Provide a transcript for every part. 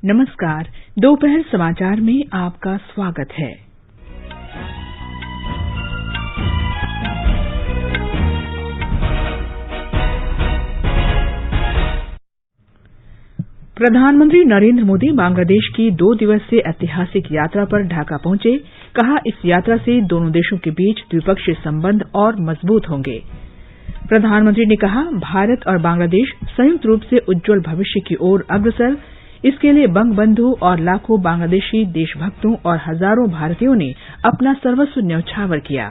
नमस्कार। दोपहर समाचार में आपका स्वागत है। प्रधानमंत्री नरेंद्र मोदी बांग्लादेश की 2 दिवसीय ऐतिहासिक यात्रा पर ढाका पहुंचे। कहा, इस यात्रा से दोनों देशों के बीच द्विपक्षीय संबंध और मजबूत होंगे। प्रधानमंत्री ने कहा, भारत और बांग्लादेश संयुक्त रूप से उज्जवल भविष्य की ओर अग्रसर। इसके लिए बंगबंधु और लाखों बांग्लादेशी देशभक्तों और हजारों भारतीयों ने अपना सर्वस्व न्यौछावर किया।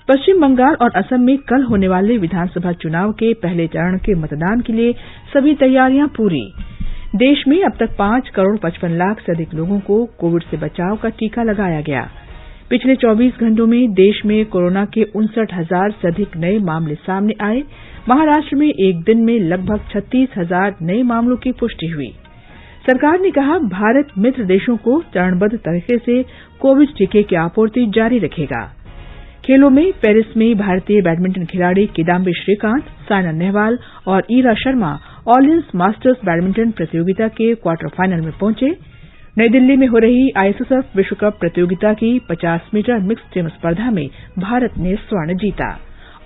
पश्चिम बंगाल और असम में कल होने वाले विधानसभा चुनाव के पहले चरण के मतदान के लिए सभी तैयारियां पूरी। देश में अब तक 5 करोड़ 55 लाख से अधिक लोगों को कोविड से बचाव का टीका लगाया गया। पिछले 24 घंटों में देश में कोरोना के 59,000 से अधिक नए मामले सामने आए। महाराष्ट्र में एक दिन में लगभग 36,000 नए मामलों की पुष्टि हुई। सरकार ने कहा, भारत मित्र देशों को चरणबद्ध तरीके से कोविड टीके की आपूर्ति जारी रखेगा। खेलों में पेरिस में भारतीय बैडमिंटन खिलाड़ी किदाम्बी श्रीकांत, साइना नेहवाल और Ira Sharma Orleans masters badminton प्रतियोगिता के क्वार्टर फाइनल में पहुंचे। नई दिल्ली में हो रही आईएसएसएफ विश्व कप प्रतियोगिता की 50 मीटर मिक्स्ड टीम स्पर्धा में भारत ने स्वर्ण जीता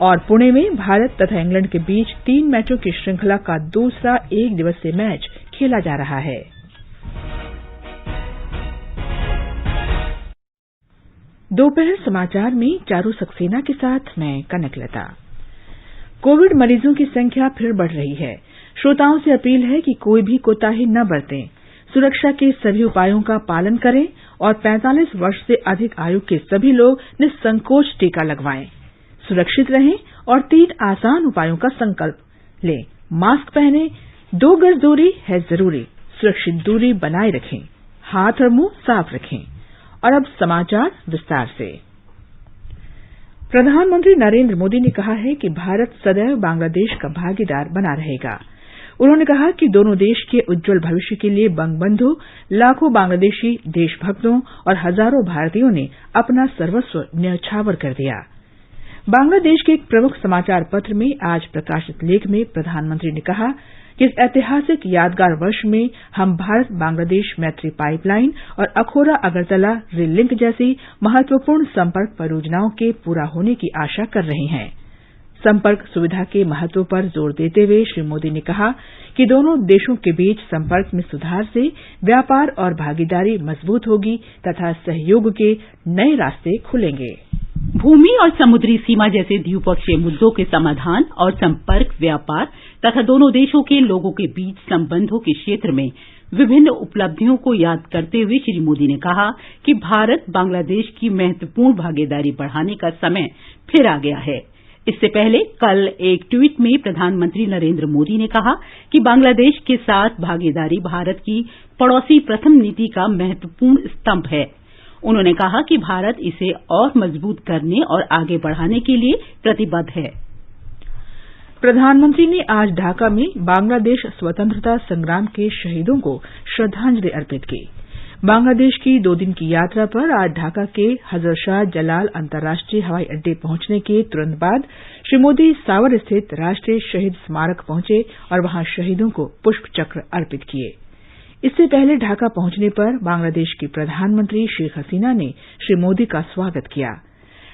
और पुणे में भारत तथा इंग्लैंड के बीच 3 मैचों की श्रृंखला का दूसरा 1 दिवसीय मैच खेला जा रहा है। दोपहर समाचार में चारू सक्सेना के साथ मैं कनकलता। कोविड मरीजों की संख्या फिर बढ़ रही है। श्रोताओं से अपील है कि कोई भी कोताही न बरतें, सुरक्षा के सभी उपायों का पालन करें और 45 वर्ष से अधिक आयु के सभी लोग निसंकोच टीका लगवाएं। सुरक्षित रहें और 3 आसान उपायों का संकल्प लें। मास्क पहनें, 2 गज दूरी है जरूरी, सुरक्षित दूरी बनाए रखें, हाथ और मुंह साफ रखें। और अब समाचार विस्तार से। प्रधानमंत्री नरेंद्र मोदी ने कहा है कि भारत सदैव बांग्लादेश का भागीदार बना रहेगा। उन्होंने कहा कि दोनों देश के उज्जवल भविष्य के लिए बंगबंधु, लाखों बांग्लादेशी देशभक्तों और हजारों भारतीयों ने अपना सर्वस्व न्यौछावर कर दिया। बांग्लादेश के एक प्रमुख समाचार पत्र में आज प्रकाशित लेख में प्रधानमंत्री ने कहा कि इस ऐतिहासिक यादगार वर्ष में हम भारत बांग्लादेश मैत्री पाइपलाइन और अखोरा अगरतला रेल लिंक जैसी महत्वपूर्ण संपर्क परियोजनाओं के पूरा होने की आशा कर रहे हैं। संपर्क सुविधा के महत्व पर जोर देते हुए श्री मोदी ने कहा कि दोनों देशों के बीच संपर्क में सुधार से व्यापार और भागीदारी मजबूत होगी तथा सहयोग के नए रास्ते खुलेंगे। भूमि और समुद्री सीमा जैसे द्विपक्षीय मुद्दों के समाधान और संपर्क, व्यापार तथा दोनों देशों के लोगों के बीच संबंधों के क्षेत्र में विभिन्न उपलब्धियों को याद करते हुए श्री मोदी ने कहा कि भारत बांग्लादेश की महत्वपूर्ण भागीदारी बढ़ाने का समय फिर आ गया है। इससे पहले कल एक ट्वीट में प्रधानमंत्री नरेंद्र मोदी ने कहा कि बांग्लादेश के साथ भागीदारी भारत की पड़ोसी प्रथम नीति का महत्वपूर्ण स्तंभ है। उन्होंने कहा कि भारत इसे और मजबूत करने और आगे बढ़ाने के लिए प्रतिबद्ध है। प्रधानमंत्री ने आज ढाका में बांग्लादेश स्वतंत्रता संग्राम के शहीदों को श्रद्धांजलि अर्पित की। बांग्लादेश की 2 दिन की यात्रा पर आज ढाका के हजरत शाह जलाल अंतर्राष्ट्रीय हवाई अड्डे पहुंचने के तुरंत बाद श्री मोदी सावर स्थित राष्ट्रीय शहीद स्मारक पहुंचे और वहां शहीदों को पुष्प चक्र अर्पित किए। इससे पहले ढाका पहुंचने पर बांग्लादेश की प्रधानमंत्री शेख हसीना ने श्री मोदी का स्वागत किया।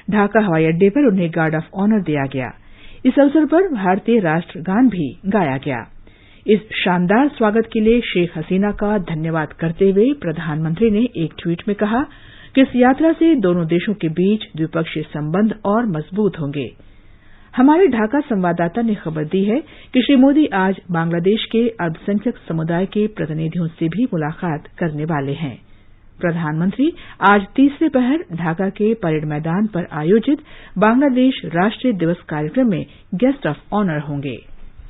ढाका हवाई अड्डे पर उन्हें गार्ड ऑफ ऑनर दिया गया। इस अवसर पर भारतीय राष्ट्रगान भी गाया गया। इस शानदार स्वागत के लिए शेख हसीना का धन्यवाद करते हुए प्रधानमंत्री ने एक ट्वीट में कहा कि इस यात्रा से दोनों देशों के बीच द्विपक्षीय संबंध और मजबूत होंगे। हमारे ढाका संवाददाता ने खबर दी है कि श्री मोदी आज बांग्लादेश के अल्पसंख्यक समुदाय के प्रतिनिधियों से भी मुलाकात करने वाले हैं। प्रधानमंत्री आज तीसरे पहर ढाका के परेड मैदान पर आयोजित बांग्लादेश राष्ट्रीय दिवस कार्यक्रम में गेस्ट ऑफ ऑनर होंगे।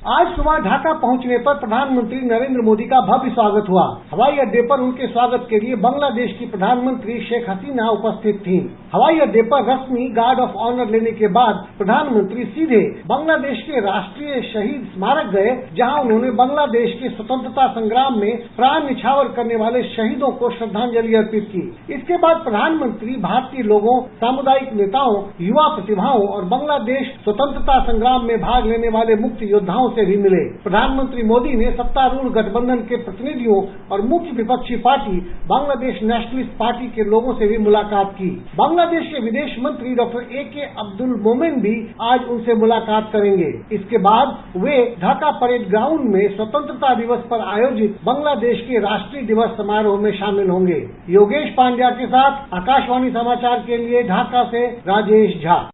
आज सुबह ढाका पहुंचने पर प्रधानमंत्री नरेंद्र मोदी का भव्य स्वागत हुआ। हवाई अड्डे पर उनके स्वागत के लिए बांग्लादेश की प्रधानमंत्री शेख हसीना उपस्थित थीं। हवाई अड्डे पर रस्मी गार्ड ऑफ ऑनर लेने के बाद प्रधानमंत्री सीधे बांग्लादेश के राष्ट्रीय शहीद स्मारक गए, जहां उन्होंने बांग्लादेश के स्वतंत्रता संग्राम में प्राण न्यौछावर करने वाले शहीदों को श्रद्धांजलि अर्पित की। इसके बाद प्रधानमंत्री भारतीय लोगों, सामुदायिक नेताओं, युवा प्रतिभाओं और बांग्लादेश स्वतंत्रता संग्राम में भाग लेने वाले मुक्ति योद्धाओं नेताओं से भी मिले। प्रधानमंत्री मोदी ने सत्तारूढ़ गठबंधन के प्रतिनिधियों और मुख्य विपक्षी पार्टी बांग्लादेश नेशनलिस्ट पार्टी के लोगों से भी मुलाकात की। बांग्लादेश के विदेश मंत्री डॉक्टर A.K. अब्दुल मोमेन भी आज उनसे मुलाकात करेंगे। इसके बाद वे ढाका परेड ग्राउंड में स्वतंत्रता दिवस पर आयोजित बांग्लादेश के राष्ट्रीय दिवस समारोह में शामिल होंगे। योगेश पांड्या के साथ आकाशवाणी समाचार के लिए ढाका से राजेश झा।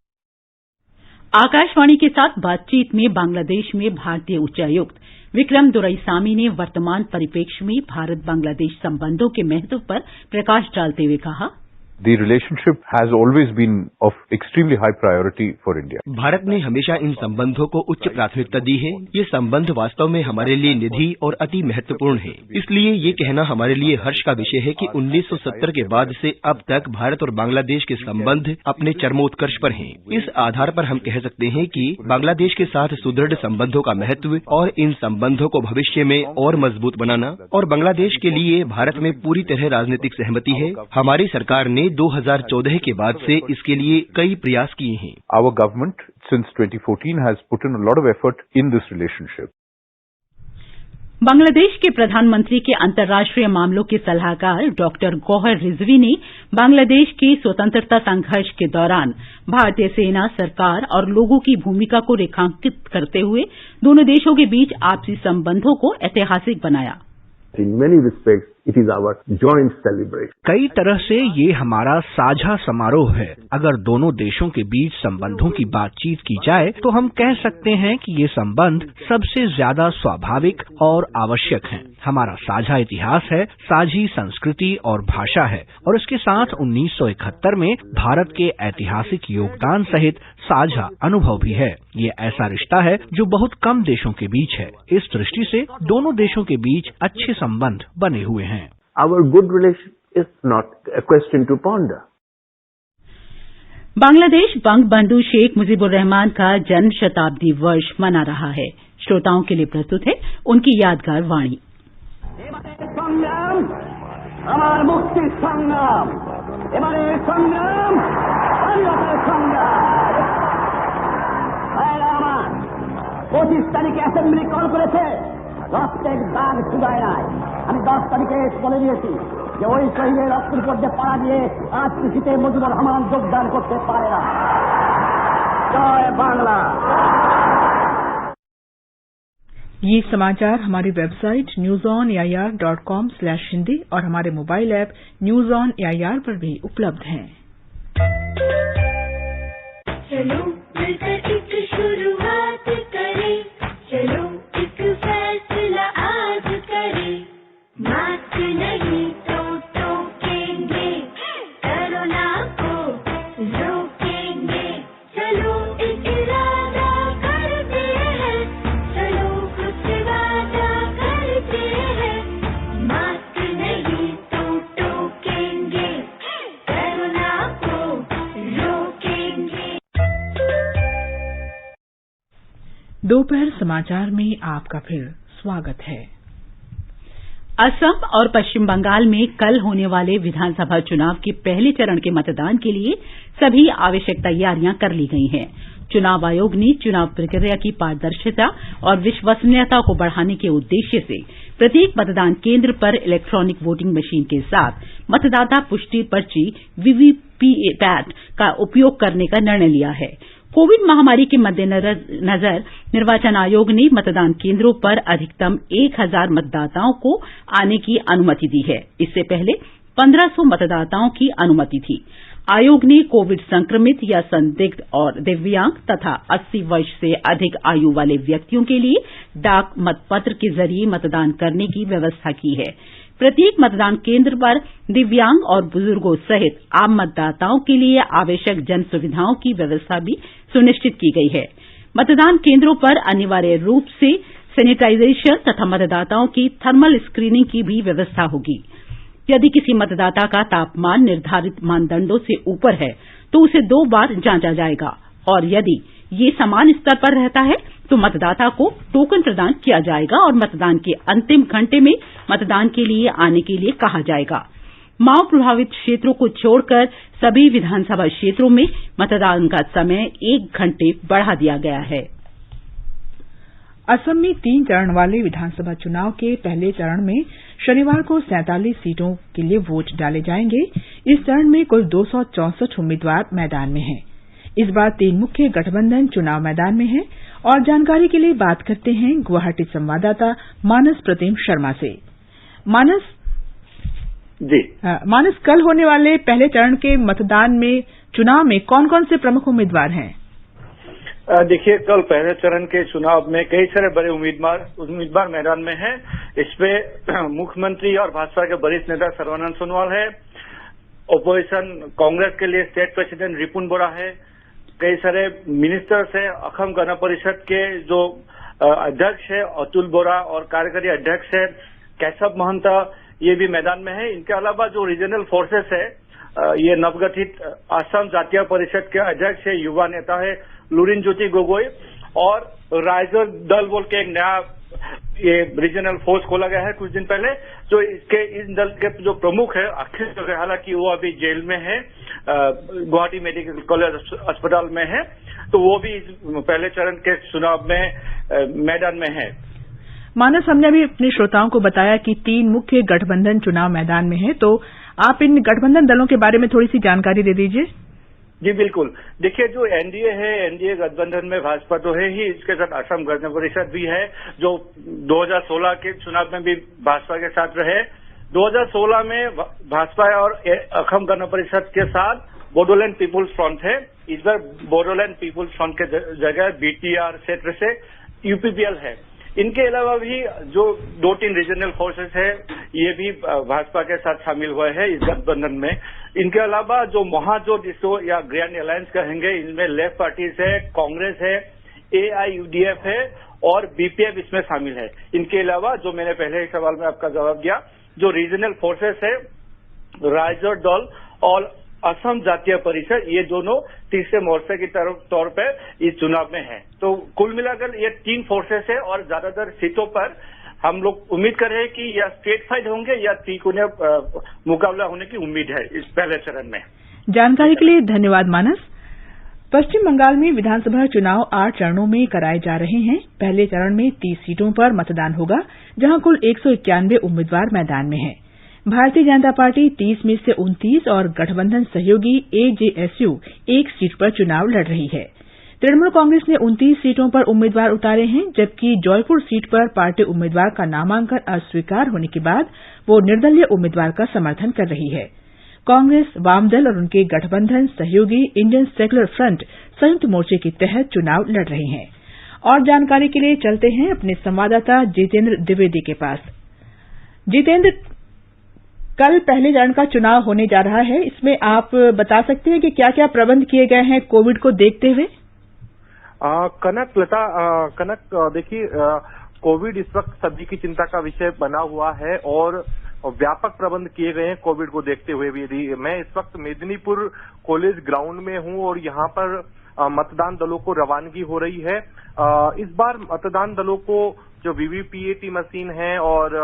आकाशवाणी के साथ बातचीत में बांग्लादेश में भारतीय उच्चायुक्त विक्रम दुरईसामी ने वर्तमान परिप्रेक्ष्य में भारत बांग्लादेश संबंधों के महत्व पर प्रकाश डालते हुए कहा, The relationship has always been of extremely high priority for India. Bharat ने हमेशा इन संबंधों को उच्च प्राथमिकता दी है। ये संबंध वास्तव में हमारे लिए निधि और अति महत्वपूर्ण है। इसलिए ये कहना हमारे लिए हर्ष का विषय है कि 1970 के बाद से अब तक भारत और बांग्लादेश के संबंध अपने चरमोत्कर्ष पर हैं। इस आधार पर हम कह सकते हैं कि बांग्लादेश के साथ सुदृढ़ संबंधों का महत्व और इन संबंधों को भविष्य में और मजबूत बनाना और बांग्लादेश के लिए भारत में पूरी तरह राजनीतिक सहमति है। हमारी सरकार ने 2014 के बाद से इसके लिए कई प्रयास किए हैं। Our government since 2014 has put in a lot of effort in this relationship. Bangladesh के प्रधानमंत्री के अंतर्राष्ट्रीय मामलों के सलाहकार डॉक्टर गौहर रिजवी ने बांग्लादेश के स्वतंत्रता संघर्ष के दौरान भारतीय सेना, सरकार और लोगों की भूमिका को रेखांकित करते हुए दोनों देशों के बीच आपसी संबंधों को ऐतिहासिक बनाया। In many respects, it is our joint celebration. कई तरह से ये हमारा साझा समारोह है। अगर दोनों देशों के बीच संबंधों की बातचीत की जाए तो हम कह सकते हैं कि ये संबंध सबसे ज्यादा स्वाभाविक और आवश्यक हैं। हमारा साझा इतिहास है, साझी संस्कृति और भाषा है और इसके साथ 1971 में भारत के ऐतिहासिक योगदान सहित साझा अनुभव भी है। ये ऐसा रिश्ता है जो बहुत कम देशों के बीच है। इस दृष्टि से दोनों देशों के बीच अच्छे संबंध बने हुए हैं। Our good relation is not a question to ponder. Bangladesh Bangabandhu Sheikh Mujibur Rahman का जन्म शताब्दी वर्ष मना रहा है। श्रोताओं के लिए प्रस्तुत है उनकी यादगार वाणी। আমার মুক্তির সংগ্রাম, এবারে সংগ্রাম স্বাধীনতার সংগ্রাম। আমার 25 তারিখে অ্যাসেম্বলি কল করেছে, রক্তের দাগ শুকায় নাই। আমি 10 তারিখে বলে দিয়েছি যে ওই শহীদের রক্তের উপর যে পাড়া দিয়ে আজ কৃষিতে মুজিবুর রহমান যোগদান করতে পারে না। জয় বাংলা। ये समाचार हमारी वेबसाइट newsonair.com/hindi और हमारे mobile app news on AIR पर भी उपलब्ध हैं। चलो मिलकर एक शुरुआत करें, चलो एक फैसला आज करें, मास्क नहीं तो टोकेंगे, कोरोना को रोकेंगे, चलो एक इरादा करते हैं, चलो कुछ वादा करते हैं, मास्क नहीं तो टोकेंगे, कोरोना को रोकेंगे। दोपहर समाचार में आपका फिर स्वागत है। असम और पश्चिम बंगाल में कल होने वाले विधानसभा चुनाव के पहले चरण के मतदान के लिए सभी आवश्यक तैयारियां कर ली गई हैं। चुनाव आयोग ने चुनाव प्रक्रिया की पारदर्शिता और विश्वसनीयता को बढ़ाने के उद्देश्य से प्रत्येक मतदान केंद्र पर इलेक्ट्रॉनिक वोटिंग मशीन के साथ मतदाता पुष्टि पर्ची वीवीपैट का उपयोग करने का निर्णय लिया है। कोविड महामारी के मद्देनजर निर्वाचन आयोग ने मतदान केंद्रों पर अधिकतम 1000 मतदाताओं को आने की अनुमति दी है। इससे पहले 1500 मतदाताओं की अनुमति थी। आयोग ने कोविड संक्रमित या संदिग्ध और दिव्यांग तथा 80 वर्ष से अधिक आयु वाले व्यक्तियों के लिए डाक मतपत्र के जरिए मतदान करने की व्यवस्था की है। प्रत्येक मतदान केंद्र पर दिव्यांग और बुजुर्गों सहित आम मतदाताओं के लिए आवश्यक जन सुविधाओं की व्यवस्था भी सुनिश्चित की गई है। मतदान केंद्रों पर अनिवार्य रूप से सैनिटाइजेशन तथा मतदाताओं की थर्मल स्क्रीनिंग की भी व्यवस्था होगी। यदि किसी मतदाता का तापमान निर्धारित मानदंडों से ऊपर है तो उसे 2 बार जांचा जाएगा और यदि ये समान स्तर पर रहता है तो मतदाता को टोकन प्रदान किया जाएगा और मतदान के अंतिम घंटे में मतदान के लिए आने के लिए कहा जाएगा। माओ प्रभावित क्षेत्रों को छोड़कर सभी विधानसभा क्षेत्रों में मतदान का समय 1 घंटे बढ़ा दिया गया है। असम में 3 चरण वाले विधानसभा चुनाव के पहले चरण में शनिवार को 47 सीटों के लिए वोट डाले जाएंगे। इस चरण में कुल 264 उम्मीदवार मैदान में हैं। इस बार 3 मुख्य गठबंधन चुनाव मैदान में हैं और जानकारी के लिए बात करते हैं गुवाहाटी संवाददाता मानस प्रतिम शर्मा से। मानस, कल होने वाले पहले चरण के मतदान में चुनाव में कौन कौन से प्रमुख उम्मीदवार हैं? देखिए, कल पहले चरण के चुनाव में कई सारे बड़े उम्मीदवार मैदान में हैं। इसमें मुख्यमंत्री और भाजपा के वरिष्ठ नेता सर्बानंद सोनोवाल है। ओपोजिशन कांग्रेस के लिए स्टेट प्रेसिडेंट रिपुन बोरा है। कई सारे मिनिस्टर्स है। असम गण परिषद के जो अध्यक्ष है अतुल बोरा और कार्यकारी अध्यक्ष है केशव महंता, ये भी मैदान में है। इनके अलावा जो रीजनल फोर्सेस है, ये नवगठित असम जातीय परिषद के अध्यक्ष है, युवा नेता है लुरिन ज्योति गोगोई, और राइजर दल बोल के एक नया ये रीजनल फोर्स खोला गया है कुछ दिन पहले। जो इस दल के जो प्रमुख है अखिल जोगे, हालांकि वो अभी जेल में है, गुवाहाटी मेडिकल कॉलेज अस्पताल में है, तो वो भी इस पहले चरण के चुनाव में मैदान में है। मानस, हमने अभी अपने श्रोताओं को बताया कि 3 मुख्य गठबंधन चुनाव मैदान में है, तो आप इन गठबंधन दलों के बारे में थोड़ी सी जानकारी दे दीजिए। जी बिल्कुल। देखिए, जो एनडीए है, एनडीए गठबंधन में भाजपा तो है ही, इसके साथ असम गण परिषद भी है जो 2016 के चुनाव में भी भाजपा के साथ रहे। 2016 में भाजपा और असम गण परिषद के साथ बोडोलैंड पीपुल्स फ्रंट है। इस बार बोडोलैंड पीपुल्स फ्रंट के जगह बीटीआर क्षेत्र से यूपीपीएल है। इनके अलावा भी जो 2-3 रीजनल फोर्सेस है, ये भी भाजपा के साथ शामिल हुए हैं इस गठबंधन में। इनके अलावा जो महाजोट जिसको या ग्रैंड अलायंस कहेंगे, इनमें लेफ्ट पार्टीज है, कांग्रेस है, एआईयूडीएफ है और बीपीएफ इसमें शामिल है। इनके अलावा जो मैंने पहले एक सवाल में आपका जवाब दिया, जो रीजनल फोर्सेस है, राइजर दल और असम जातीय परिषद, ये दोनों तीसरे मोर्चे की तौर पर इस चुनाव में है। तो कुल मिलाकर ये 3 फोर्सेस है और ज्यादातर सीटों पर हम लोग उम्मीद कर रहे हैं कि या स्टेट फाइट होंगे या त्रिकोणीय मुकाबला होने की उम्मीद है इस पहले चरण में। जानकारी के लिए धन्यवाद मानस। पश्चिम बंगाल में विधानसभा चुनाव 8 चरणों में कराए जा रहे हैं। पहले चरण में 30 सीटों पर मतदान होगा, जहां कुल 191 उम्मीदवार मैदान में हैं। भारतीय जनता पार्टी 30 में से 29 और गठबंधन सहयोगी एजेएसयू 1 सीट पर चुनाव लड़ रही है। तृणमूल कांग्रेस ने 29 सीटों पर उम्मीदवार उतारे हैं, जबकि जौनपुर सीट पर पार्टी उम्मीदवार का नामांकन अस्वीकार होने के बाद वो निर्दलीय उम्मीदवार का समर्थन कर रही है। कांग्रेस, वामदल और उनके गठबंधन सहयोगी इंडियन सेक्युलर फ्रंट संयुक्त मोर्चे के तहत चुनाव लड़ रहे हैं। और जानकारी के लिए चलते हैं अपने संवाददाता जितेंद्र द्विवेदी के पास। जितेंद्र, कल पहले चरण का चुनाव होने जा रहा है, इसमें आप बता सकते हैं कि क्या क्या प्रबंध किए गए हैं कोविड को देखते हुए? कनक, देखिए, कोविड इस वक्त सभी की चिंता का विषय बना हुआ है और व्यापक प्रबंध किए गए हैं कोविड को देखते हुए भी। यदि मैं इस वक्त मेदिनीपुर कॉलेज ग्राउंड में हूं और यहाँ पर मतदान दलों को रवानगी हो रही है। इस बार मतदान दलों को जो वीवीपीएटी मशीन है और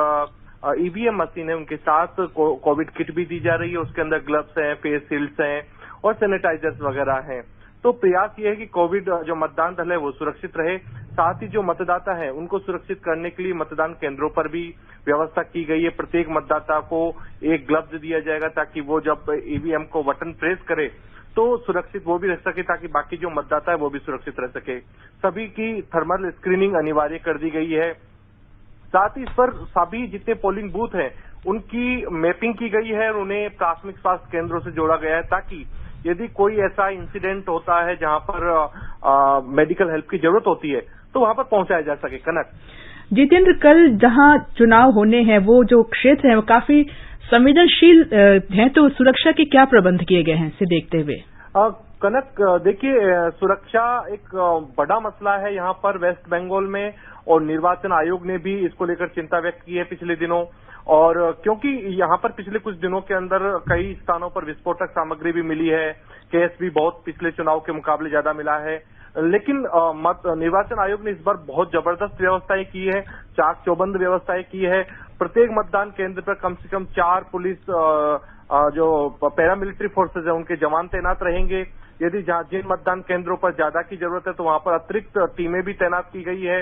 ईवीएम मशीन है, उनके साथ कोविड किट भी दी जा रही है। उसके अंदर ग्लव्स हैं, फेस शील्ड्स हैं और सैनिटाइजर्स वगैरह हैं। तो प्रयास ये है कि कोविड जो मतदान दल है वो सुरक्षित रहे। साथ ही जो मतदाता है उनको सुरक्षित करने के लिए मतदान केंद्रों पर भी व्यवस्था की गई है। प्रत्येक मतदाता को एक ग्लव्स दिया जाएगा ताकि वो जब ईवीएम को बटन प्रेस करे तो सुरक्षित वो भी रह सके, ताकि बाकी जो मतदाता है वो भी सुरक्षित रह सके। सभी की थर्मल स्क्रीनिंग अनिवार्य कर दी गई है। साथ ही इस पर सभी जितने पोलिंग बूथ हैं उनकी मैपिंग की गई है और उन्हें प्राथमिक स्वास्थ्य केंद्रों से जोड़ा गया है, ताकि यदि कोई ऐसा इंसिडेंट होता है जहां पर मेडिकल हेल्प की जरूरत होती है तो वहां पर पहुंचाया जा सके। कनक, जितेंद्र, कल जहां चुनाव होने हैं वो जो क्षेत्र है वो काफी संवेदनशील हैं, तो सुरक्षा के क्या प्रबंध किए गए हैं इसे देखते हुए? कनक, देखिए, सुरक्षा एक बड़ा मसला है यहाँ पर वेस्ट बंगाल में और निर्वाचन आयोग ने भी इसको लेकर चिंता व्यक्त की है पिछले दिनों। और क्योंकि यहाँ पर पिछले कुछ दिनों के अंदर कई स्थानों पर विस्फोटक सामग्री भी मिली है, केस भी बहुत पिछले चुनाव के मुकाबले ज्यादा मिला है, लेकिन निर्वाचन आयोग ने इस बार बहुत जबरदस्त व्यवस्थाएं की है, चाक चौबंद व्यवस्थाएं की है। प्रत्येक मतदान केंद्र पर कम से कम 4 पुलिस जो पैरामिलिट्री फोर्सेज है उनके जवान तैनात रहेंगे। यदि जिन मतदान केंद्रों पर ज्यादा की जरूरत है तो वहां पर अतिरिक्त टीमें भी तैनात की गई है।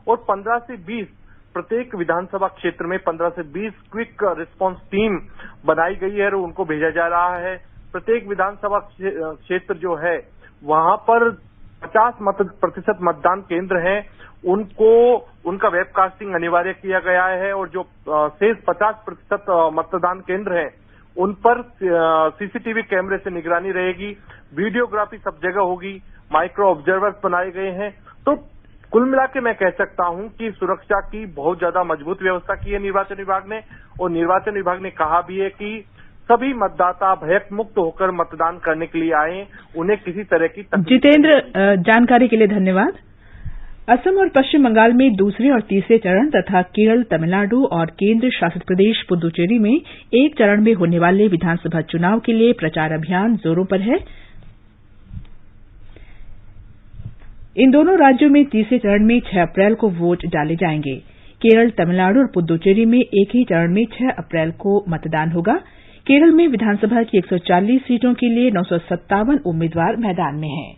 और 15 से 20 प्रत्येक विधानसभा क्षेत्र में 15 से 20 क्विक रिस्पांस टीम बनाई गई है और उनको भेजा जा रहा है। प्रत्येक विधानसभा क्षेत्र जो है वहां पर 50% मतदान केंद्र हैं, उनका वेबकास्टिंग अनिवार्य किया गया है और जो शेष 50% मतदान केंद्र हैं उन पर सीसीटीवी कैमरे से निगरानी रहेगी, वीडियोग्राफी सब जगह होगी, माइक्रो ऑब्जर्वर्स बनाए गए हैं। तो कुल मिला के मैं कह सकता हूं कि सुरक्षा की बहुत ज्यादा मजबूत व्यवस्था की है निर्वाचन विभाग ने, और निर्वाचन विभाग ने कहा भी है कि सभी मतदाता भयमुक्त होकर मतदान करने के लिए आए, उन्हें किसी तरह की जितेंद्र, जानकारी के लिए धन्यवाद। असम और पश्चिम बंगाल में दूसरे और तीसरे चरण तथा केरल, तमिलनाडु और केंद्र शासित प्रदेश पुदुचेरी में एक चरण में होने वाले विधानसभा चुनाव के लिए प्रचार अभियान जोरों पर है। इन दोनों राज्यों में तीसरे चरण में 6 अप्रैल को वोट डाले जाएंगे। केरल, तमिलनाडु और पुदुचेरी में एक ही चरण में 6 अप्रैल को मतदान होगा। केरल में विधानसभा की 140 सीटों के लिए 957 उम्मीदवार मैदान में हैं।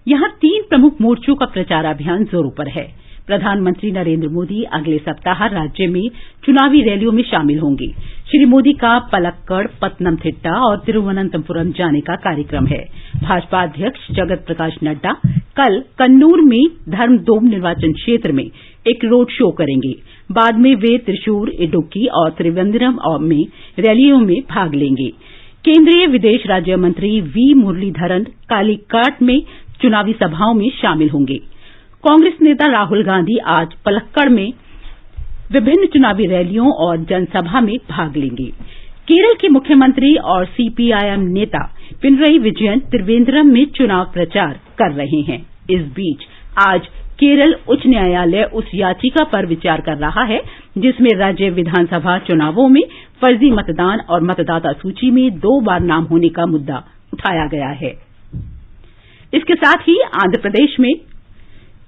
यहां 3 प्रमुख मोर्चों का प्रचार अभियान जोरों पर है। प्रधानमंत्री नरेंद्र मोदी अगले सप्ताह राज्य में चुनावी रैलियों में शामिल होंगे। श्री मोदी का पलक्कड़, पत्तनमथिट्टा और तिरुवनंतपुरम जाने का कार्यक्रम है। भाजपा अध्यक्ष जगत प्रकाश नड्डा कल कन्नूर में धर्मदोम निर्वाचन क्षेत्र में एक रोड शो करेंगे। बाद में वे त्रिशूर, इडुक्की और त्रिवेंद्रम में रैलियों में भाग लेंगे। केंद्रीय विदेश राज्य मंत्री वी मुरलीधरन कालीकाट में चुनावी सभाओं में शामिल होंगे। कांग्रेस नेता राहुल गांधी आज पलक्कड़ में विभिन्न चुनावी रैलियों और जनसभा में भाग लेंगे। केरल के मुख्यमंत्री और सीपीआईएम नेता पिनरई विजयन त्रिवेंद्रम में चुनाव प्रचार कर रहे हैं। इस बीच आज केरल उच्च न्यायालय उस याचिका पर विचार कर रहा है जिसमें राज्य विधानसभा चुनावों में फर्जी मतदान और मतदाता सूची में 2 बार नाम होने का मुद्दा उठाया गया है। इसके साथ ही आंध्र प्रदेश में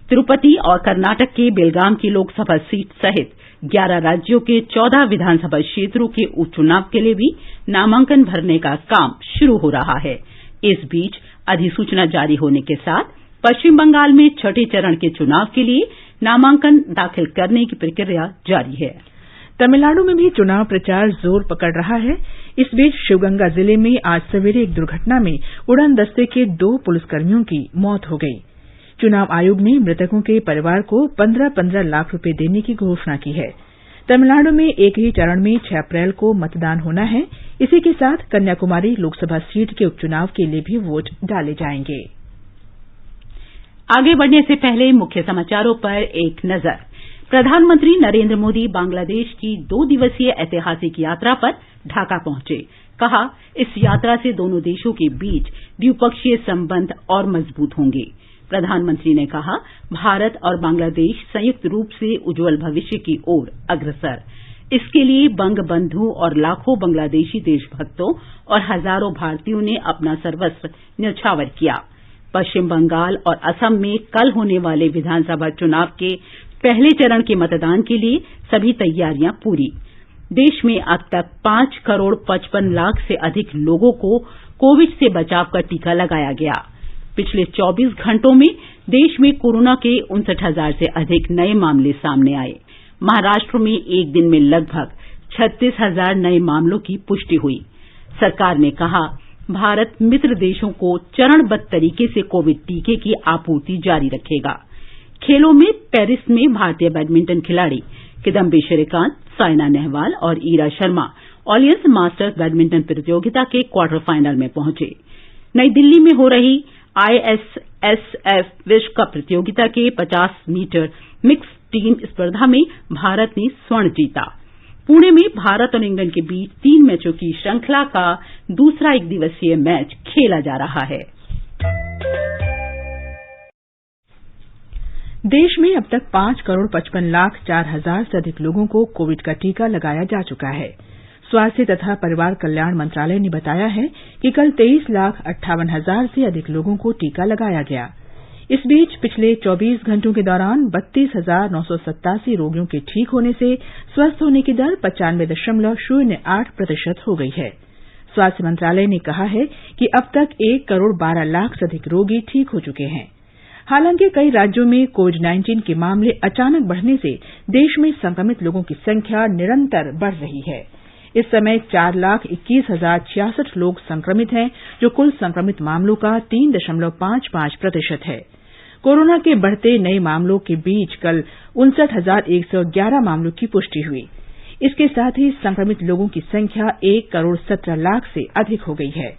तिरुपति और कर्नाटक के बेलगाम की लोकसभा सीट सहित 11 राज्यों के 14 विधानसभा क्षेत्रों के उपचुनाव के लिए भी नामांकन भरने का काम शुरू हो रहा है। इस बीच अधिसूचना जारी होने के साथ पश्चिम बंगाल में 6ठे चरण के चुनाव के लिए नामांकन दाखिल करने की प्रक्रिया जारी है। तमिलनाडु में भी चुनाव प्रचार जोर पकड़ रहा है। इस बीच शिवगंगा जिले में आज सवेरे एक दुर्घटना में उड़न दस्ते के 2 पुलिसकर्मियों की मौत हो गई। चुनाव आयोग ने मृतकों के परिवार को 15-15 लाख रुपए देने की घोषणा की है। तमिलनाडु में एक ही चरण में 6 अप्रैल को मतदान होना है। इसी के साथ कन्याकुमारी लोकसभा सीट के उपचुनाव के लिए भी वोट डाले जाएंगे। आगे बढ़ने से पहले मुख्य समाचारों पर एक नजर। प्रधानमंत्री नरेंद्र मोदी बांग्लादेश की 2 दिवसीय ऐतिहासिक यात्रा पर ढाका पहुंचे। कहा, इस यात्रा से दोनों देशों के बीच द्विपक्षीय संबंध और मजबूत होंगे। प्रधानमंत्री ने कहा, भारत और बांग्लादेश संयुक्त रूप से उज्जवल भविष्य की ओर अग्रसर। इसके लिए बंगबंधु और लाखों बांग्लादेशी देशभक्तों और हजारों भारतीयों ने अपना सर्वस्व न्यौछावर किया। पश्चिम बंगाल और असम में कल होने वाले विधानसभा चुनाव के पहले चरण के मतदान के लिए सभी तैयारियां पूरी। देश में अब तक 5 करोड़ 55 लाख से अधिक लोगों को कोविड से बचाव का टीका लगाया गया। पिछले 24 घंटों में देश में कोरोना के 59,000 से अधिक नए मामले सामने आए। महाराष्ट्र में एक दिन में लगभग 36,000 नए मामलों की पुष्टि हुई। सरकार ने कहा, भारत मित्र देशों को चरणबद्ध तरीके से कोविड टीके की आपूर्ति जारी रखेगा। खेलों में पेरिस में भारतीय बैडमिंटन खिलाड़ी किदम्बी श्रीकांत, साइना नेहवाल और Ira Sharma Orleans masters badminton प्रतियोगिता के क्वार्टर फाइनल में पहुंचे। नई दिल्ली में हो रही ISSF विश्व कप प्रतियोगिता के 50 मीटर मिक्स टीम स्पर्धा में भारत ने स्वर्ण जीता। पुणे में भारत और इंग्लैंड के बीच 3 मैचों की श्रृंखला का दूसरा 1 दिवसीय मैच खेला जा रहा है। देश में अब तक 5 करोड़ 55 लाख 4 हजार से अधिक लोगों को कोविड का टीका लगाया जा चुका है। स्वास्थ्य तथा परिवार कल्याण मंत्रालय ने बताया है कि कल 23 लाख 58 हजार से अधिक लोगों को टीका लगाया गया। इस बीच पिछले 24 घंटों के दौरान 32,987 रोगियों के ठीक होने से स्वस्थ होने की दर 95.08% हो गई है। स्वास्थ्य मंत्रालय ने कहा है कि अब तक 1 करोड़ 12 लाख से अधिक रोगी ठीक हो चुके हैं। हालांकि कई राज्यों में कोविड-19 के मामले अचानक बढ़ने से देश में संक्रमित लोगों की संख्या निरंतर बढ़ रही है। इस समय 4,21,066 लोग संक्रमित हैं, जो कुल संक्रमित मामलों का 3.55% है। कोरोना के बढ़ते नए मामलों के बीच कल 59,111 मामलों की पुष्टि हुई। इसके साथ ही संक्रमित लोगों की संख्या 1,17,00,000 से अधिक हो गई है।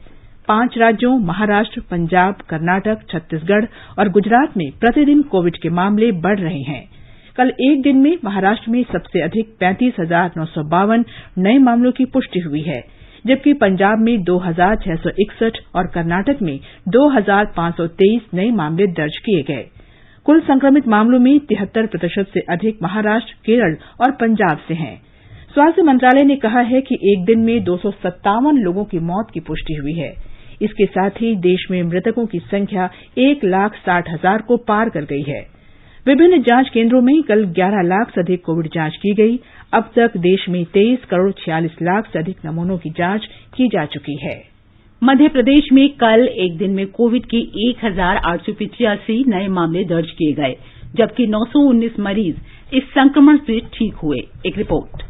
5 राज्यों महाराष्ट्र, पंजाब, कर्नाटक, छत्तीसगढ़ और गुजरात में प्रतिदिन कोविड के मामले बढ़ रहे हैं। कल एक दिन में महाराष्ट्र में सबसे अधिक 35,952 नए मामलों की पुष्टि हुई है, जबकि पंजाब में 2,661 और कर्नाटक में 2,523 नए मामले दर्ज किए गए। कुल संक्रमित मामलों में 73% से अधिक महाराष्ट्र, केरल और पंजाब से हैं। स्वास्थ्य मंत्रालय ने कहा है कि एक दिन में 257 लोगों की मौत की पुष्टि हुई है। इसके साथ ही देश में मृतकों की संख्या 1,60,000 को पार कर गई है। विभिन्न जांच केन्द्रों में कल 11 लाख से अधिक कोविड जांच की गई। अब तक देश में 23,46,00,000 से अधिक नमूनों की जांच की जा चुकी है। मध्य प्रदेश में कल एक दिन में कोविड के 1,885 नए मामले दर्ज किए गए, जबकि 919 मरीज इस संक्रमण से ठीक हुए। एक रिपोर्ट।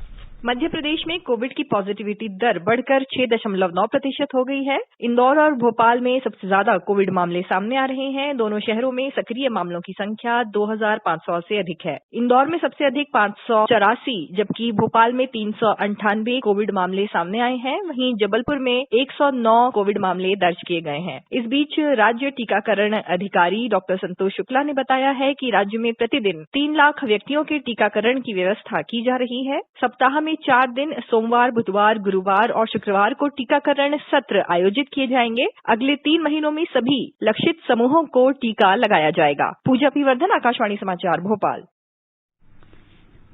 मध्य प्रदेश में कोविड की पॉजिटिविटी दर बढ़कर 6.9% हो गई है। इंदौर और भोपाल में सबसे ज्यादा कोविड मामले सामने आ रहे हैं। दोनों शहरों में सक्रिय मामलों की संख्या 2,500 से अधिक है। इंदौर में सबसे अधिक 584, जबकि भोपाल में 398 कोविड मामले सामने आए हैं। वहीं जबलपुर में 109 कोविड मामले दर्ज किए गए हैं। इस बीच राज्य टीकाकरण अधिकारी डॉक्टर संतोष शुक्ला ने बताया है कि राज्य में प्रतिदिन 3 लाख व्यक्तियों के टीकाकरण की व्यवस्था की जा रही है। सप्ताह में 4 दिन सोमवार, बुधवार, गुरुवार और शुक्रवार को टीकाकरण सत्र आयोजित किए जाएंगे। अगले 3 महीनों में सभी लक्षित समूहों को टीका लगाया जाएगा। पूजा पीवर्धन, आकाशवाणी समाचार, भोपाल।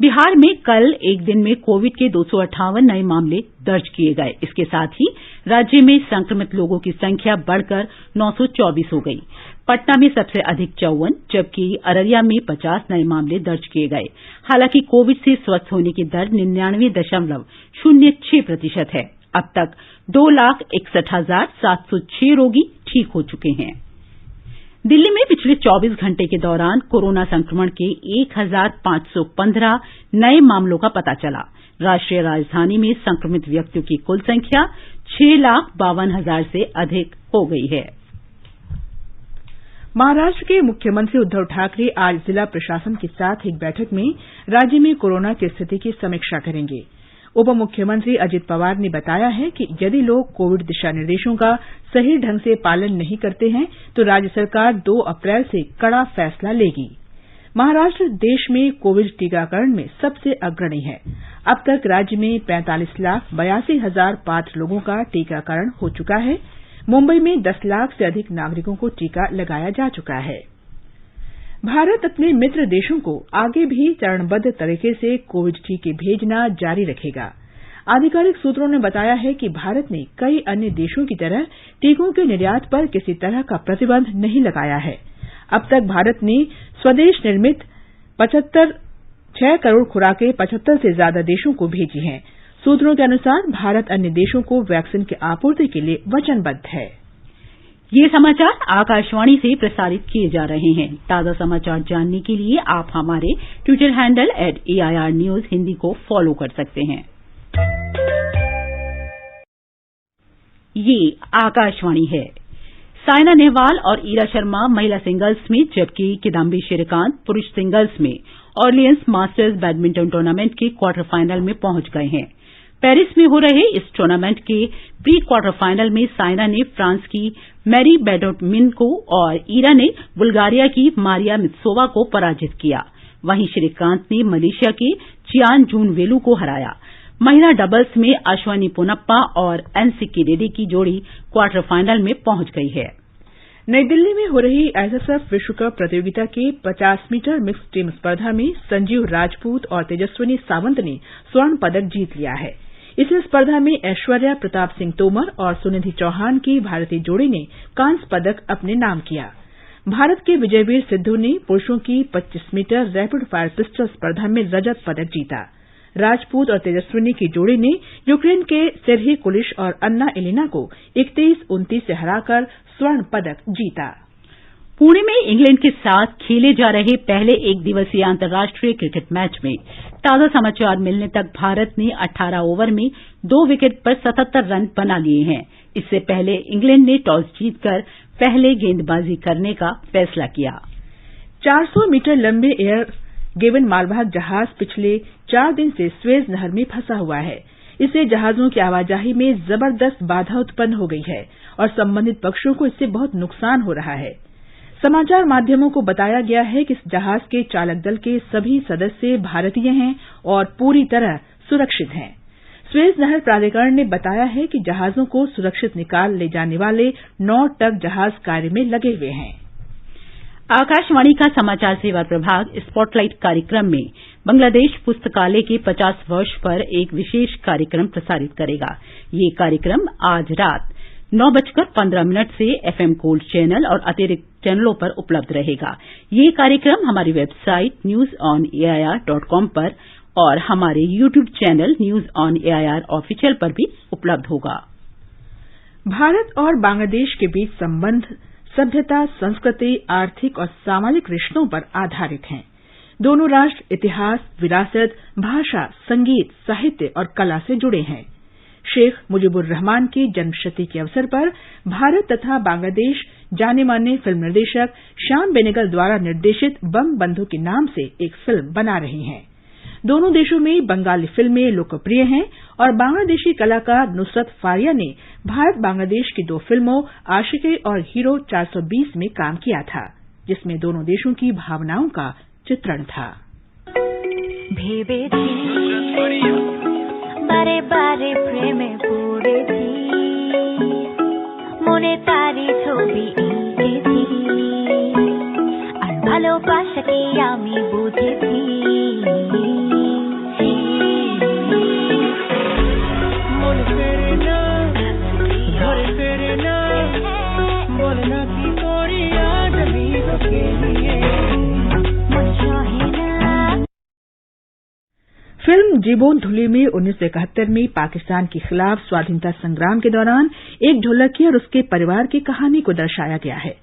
बिहार में कल एक दिन में कोविड के 258 नए मामले दर्ज किए गए। इसके साथ ही राज्य में संक्रमित लोगों की संख्या बढ़कर 924 हो गई। पटना में सबसे अधिक 54, जबकि अररिया में 50 नए मामले दर्ज किए गए। हालांकि कोविड से स्वस्थ होने की दर 99.06% है। अब तक 2,61,706 रोगी ठीक हो चुके हैं। दिल्ली में पिछले 24 घंटे के दौरान कोरोना संक्रमण के 1,515 नए मामलों का पता चला। राष्ट्रीय राजधानी में संक्रमित व्यक्तियों की कुल संख्या 6,52,000 से अधिक हो गई है। महाराष्ट्र के मुख्यमंत्री उद्धव ठाकरे आज जिला प्रशासन के साथ एक बैठक में राज्य में कोरोना की स्थिति की समीक्षा करेंगे। उप मुख्यमंत्री अजित पवार ने बताया है कि यदि लोग कोविड दिशा निर्देशों का सही ढंग से पालन नहीं करते हैं तो राज्य सरकार 2 अप्रैल से कड़ा फैसला लेगी। महाराष्ट्र देश में कोविड टीकाकरण में सबसे अग्रणी है। अब तक राज्य में 45,82,000 पात्र लोगों का टीकाकरण हो चुका है। मुंबई में 10 लाख से अधिक नागरिकों को टीका लगाया जा चुका है। भारत अपने मित्र देशों को आगे भी चरणबद्ध तरीके से कोविड टीके भेजना जारी रखेगा। आधिकारिक सूत्रों ने बताया है कि भारत ने कई अन्य देशों की तरह टीकों के निर्यात पर किसी तरह का प्रतिबंध नहीं लगाया है। अब तक भारत ने स्वदेश निर्मित 6 करोड़ खुराकें 75 से ज्यादा देशों को भेजी हैं। सूत्रों के अनुसार भारत अन्य देशों को वैक्सीन की आपूर्ति के लिए वचनबद्ध है। ये समाचार आकाशवाणी से प्रसारित किए जा रहे हैं। ताजा समाचार जानने के लिए आप हमारे Twitter handle @AIR News Hindi को फॉलो कर सकते हैं। ये आकाशवाणी है। साइना नेहवाल और ईरा शर्मा महिला सिंगल्स में, जबकि किदाम्बी श्रीकांत पुरुष सिंगल्स में ऑरलियंस मास्टर्स बैडमिंटन टूर्नामेंट के क्वार्टर फाइनल में पहुंच गए हैं। पेरिस में हो रहे इस टूर्नामेंट के प्री क्वार्टर फाइनल में साइना ने फ्रांस की मैरी बेडोटमिन को और ईरा ने बुल्गारिया की मारिया मित्सोवा को पराजित किया। वहीं श्रीकांत ने मलेशिया के चियान जून वेलू को हराया। महिला डबल्स में अश्वनी पोनप्पा और एनसिक्की रेड्डी की जोड़ी क्वार्टर फाइनल में पहुंच गई है। नई दिल्ली में हो रही एसएसएफ विश्व कप प्रतियोगिता के 50 मीटर मिक्स टीम स्पर्धा में संजीव राजपूत और तेजस्विनी सावंत ने स्वर्ण पदक जीत लिया है। इस स्पर्धा में ऐश्वर्या प्रताप सिंह तोमर और सुनिधि चौहान की भारतीय जोड़ी ने कांस्य पदक अपने नाम किया। भारत के विजयवीर सिद्धू ने पुरुषों की 25 मीटर रैपिड फायर पिस्टल स्पर्धा में रजत पदक जीता। राजपूत और तेजस्विनी की जोड़ी ने यूक्रेन के सेर्ही कुलिश और अन्ना एलिना को 21-29 से हराकर स्वर्ण पदक जीता। पुणे में इंग्लैंड के साथ खेले जा रहे पहले एक दिवसीय अंतर्राष्ट्रीय क्रिकेट मैच में ताजा समाचार मिलने तक भारत ने 18 ओवर में 2 विकेट पर 77 रन बना लिए हैं। इससे पहले इंग्लैंड ने टॉस जीतकर पहले गेंदबाजी करने का फैसला किया। 400 मीटर लंबे एयर गेवन मालवाहक जहाज पिछले 4 दिन से स्वेज नहर में फंसा हुआ है। इससे जहाजों की आवाजाही में जबरदस्त बाधा उत्पन्न हो गई है और संबंधित पक्षों को इससे बहुत नुकसान हो रहा है। समाचार माध्यमों को बताया गया है कि इस जहाज के चालक दल के सभी सदस्य भारतीय हैं और पूरी तरह सुरक्षित हैं। स्वेज नहर प्राधिकरण ने बताया है कि जहाजों को सुरक्षित निकाल ले जाने वाले 9 टग जहाज कार्य में लगे हुए हैं। आकाशवाणी का समाचार सेवा प्रभाग स्पॉटलाइट कार्यक्रम में बांग्लादेश पुस्तकालय के 50 वर्ष पर एक विशेष कार्यक्रम प्रसारित करेगा। ये कार्यक्रम आज रात 9:15 से एफएम गोल्ड चैनल और अतिरिक्त चैनलों पर उपलब्ध रहेगा। ये कार्यक्रम हमारी वेबसाइट newsonair.com पर और हमारे YouTube channel news on AIR official पर भी उपलब्ध होगा। भारत और बांग्लादेश के बीच संबंध सभ्यता, संस्कृति, आर्थिक और सामाजिक रिश्तों पर आधारित हैं। दोनों राष्ट्र इतिहास, विरासत, भाषा, संगीत, साहित्य और कला से जुड़े हैं। शेख मुजीबुर रहमान की जन्मशती के अवसर पर भारत तथा बांग्लादेश जाने माने फिल्म निर्देशक श्याम बेनेगल द्वारा निर्देशित बंग बंधु के नाम से एक फिल्म बना रही हैं। दोनों देशों में बंगाली फिल्में लोकप्रिय हैं और बांग्लादेशी कलाकार नुसरत फारिया ने भारत बांग्लादेश की 2 फिल्मों आशिकी और हीरो 420 में काम किया था, जिसमें दोनों देशों की भावनाओं का चित्रण था। বারে বারে প্রেমে পড়েছি, মনে তারি ছবি এঁকেছি, আর ভালোবাসাকে আমি বুঝেছি। মন ফেরে না, ঘরে ফেরে না, বলে না কি করি আজ আমি তোকে নিয়ে, মন সহে না। फिल्म जीबोन धुली में 1971 में पाकिस्तान के खिलाफ स्वाधीनता संग्राम के दौरान एक ढोलकी और उसके परिवार की कहानी को दर्शाया गया है।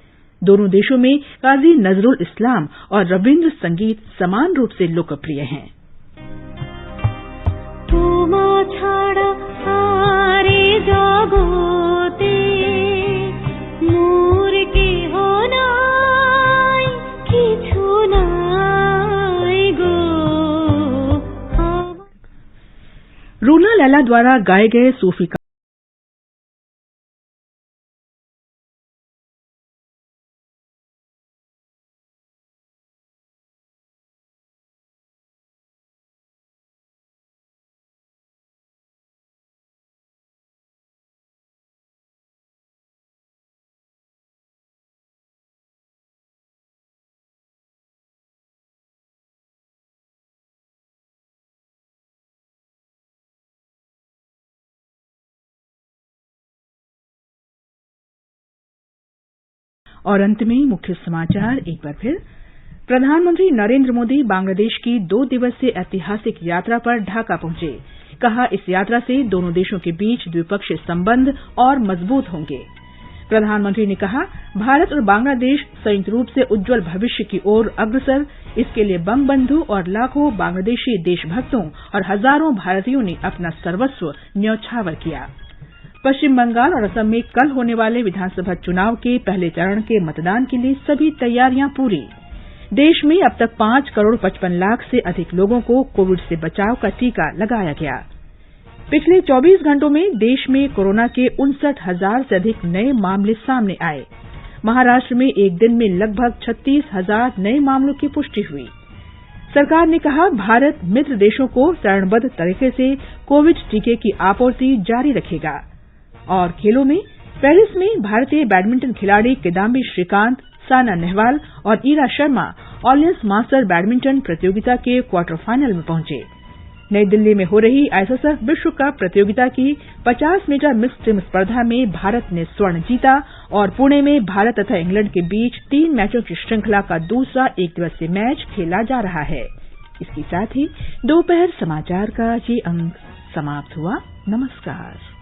दोनों देशों में काजी नजरुल इस्लाम और रविंद्र संगीत समान रूप से लोकप्रिय हैं। रूना लैला द्वारा गाए गए सूफी और अंत में मुख्य समाचार एक बार फिर। प्रधानमंत्री नरेंद्र मोदी बांग्लादेश की 2 दिवसीय ऐतिहासिक यात्रा पर ढाका पहुंचे। कहा, इस यात्रा से दोनों देशों के बीच द्विपक्षीय संबंध और मजबूत होंगे। प्रधानमंत्री ने कहा, भारत और बांग्लादेश संयुक्त रूप से उज्जवल भविष्य की ओर अग्रसर। इसके लिए बंग बंधु और लाखों बांग्लादेशी देशभक्तों और हजारों भारतीयों ने अपना सर्वस्व न्यौछावर किया। पश्चिम बंगाल और असम में कल होने वाले विधानसभा चुनाव के पहले चरण के मतदान के लिए सभी तैयारियां पूरी। देश में अब तक 5 करोड़ 55 लाख से अधिक लोगों को कोविड से बचाव का टीका लगाया गया। पिछले 24 घंटों में देश में कोरोना के 59,000 से अधिक नए मामले सामने आए। महाराष्ट्र में एक दिन में लगभग 36,000 नए मामलों की पुष्टि हुई। सरकार ने कहा, भारत मित्र देशों को चरणबद्ध तरीके से कोविड टीके की आपूर्ति जारी रखेगा। और खेलों में पेरिस में भारतीय बैडमिंटन खिलाड़ी किदाम्बी श्रीकांत, सायना नेहवाल और Ira Sharma Orleans master badminton प्रतियोगिता के क्वार्टर फाइनल में पहुंचे। नई दिल्ली में हो रही आईएसएसएफ विश्व कप प्रतियोगिता की 50 मीटर मिक्स्ड टीम स्पर्धा में भारत ने स्वर्ण जीता और पुणे में भारत तथा इंग्लैंड के बीच 3 मैचों की श्रृंखला का दूसरा एक दिवसीय मैच खेला जा रहा है। इसके साथ ही दोपहर समाचार का ये अंक समाप्त हुआ। नमस्कार।